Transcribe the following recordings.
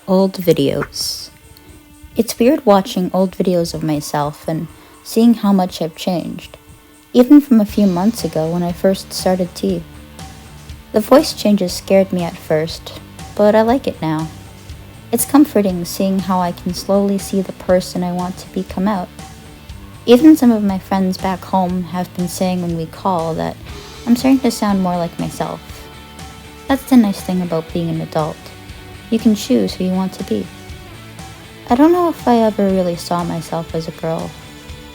Old videos. It's weird watching old videos of myself and seeing how much I've changed, even from a few months ago when I first started tea. The voice changes scared me at first, but I like it now. It's comforting seeing how I can slowly see the person I want to become out. Even some of my friends back home have been saying when we call that I'm starting to sound more like myself. That's the nice thing about being an adult. You can choose who you want to be. I don't know if I ever really saw myself as a girl.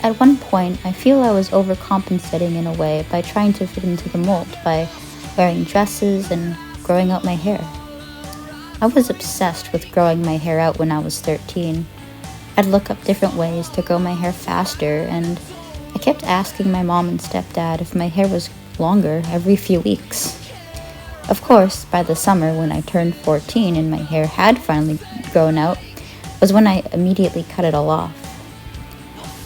At one point, I feel I was overcompensating in a way by trying to fit into the mold by wearing dresses and growing out my hair. I was obsessed with growing my hair out when I was 13. I'd look up different ways to grow my hair faster, and I kept asking my mom and stepdad if my hair was longer every few weeks. Of course, by the summer when I turned 14 and my hair had finally grown out, was when I immediately cut it all off.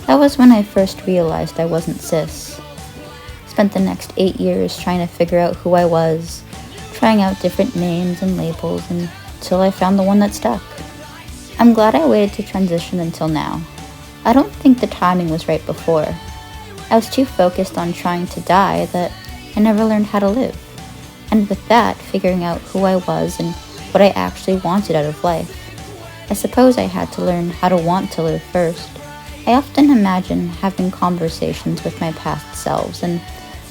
That was when I first realized I wasn't cis. Spent the next 8 years trying to figure out who I was, trying out different names and labels until I found the one that stuck. I'm glad I waited to transition until now. I don't think the timing was right before. I was too focused on trying to die that I never learned how to live. And with that, figuring out who I was and what I actually wanted out of life. I suppose I had to learn how to want to live first. I often imagine having conversations with my past selves and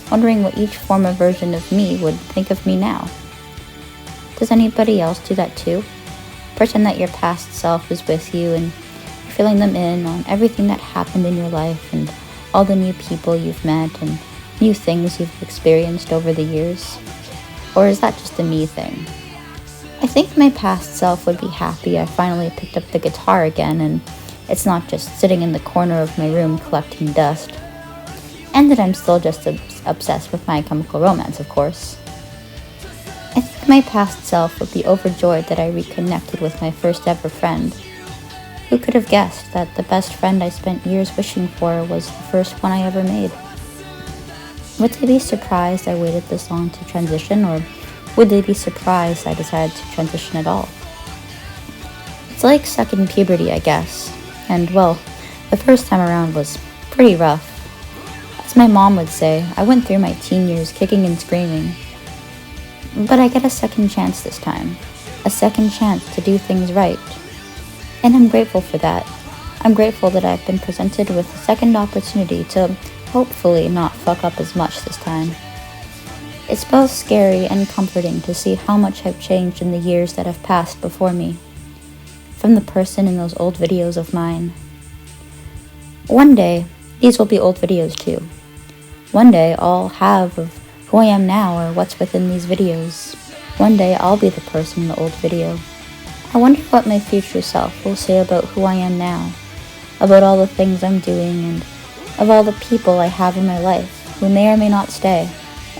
wondering what each former version of me would think of me now. Does anybody else do that too? Pretend that your past self is with you and you're filling them in on everything that happened in your life and all the new people you've met and new things you've experienced over the years. Or is that just a me thing? I think my past self would be happy I finally picked up the guitar again and it's not just sitting in the corner of my room collecting dust. And that I'm still just obsessed with My Chemical Romance, of course. I think my past self would be overjoyed that I reconnected with my first ever friend. Who could have guessed that the best friend I spent years wishing for was the first one I ever made? Would they be surprised I waited this long to transition, or would they be surprised I decided to transition at all? It's like second puberty, I guess. And, well, the first time around was pretty rough. As my mom would say, I went through my teen years kicking and screaming. But I get a second chance this time. A second chance to do things right. And I'm grateful for that. I'm grateful that I've been presented with a second opportunity to hopefully not fuck up as much this time. It's both scary and comforting to see how much I've changed in the years that have passed before me. From the person in those old videos of mine. One day, these will be old videos too. One day, I'll have of who I am now or what's within these videos. One day, I'll be the person in the old video. I wonder what my future self will say about who I am now, about all the things I'm doing, and of all the people I have in my life who may or may not stay,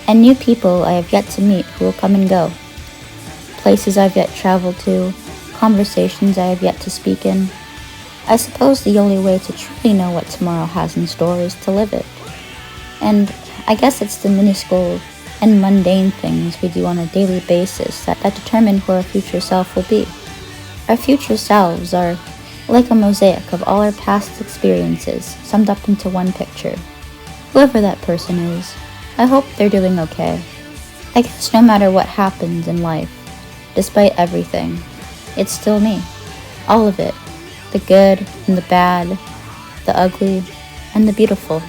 and new people I have yet to meet who will come and go, places I've yet traveled to, conversations I have yet to speak in. I suppose the only way to truly know what tomorrow has in store is to live it. And I guess it's the minuscule and mundane things we do on a daily basis that determine who our future self will be. Our future selves are like a mosaic of all our past experiences summed up into one picture. Whoever that person is, I hope they're doing okay. I guess no matter what happens in life, despite everything, it's still me. All of it. The good and the bad, the ugly and the beautiful.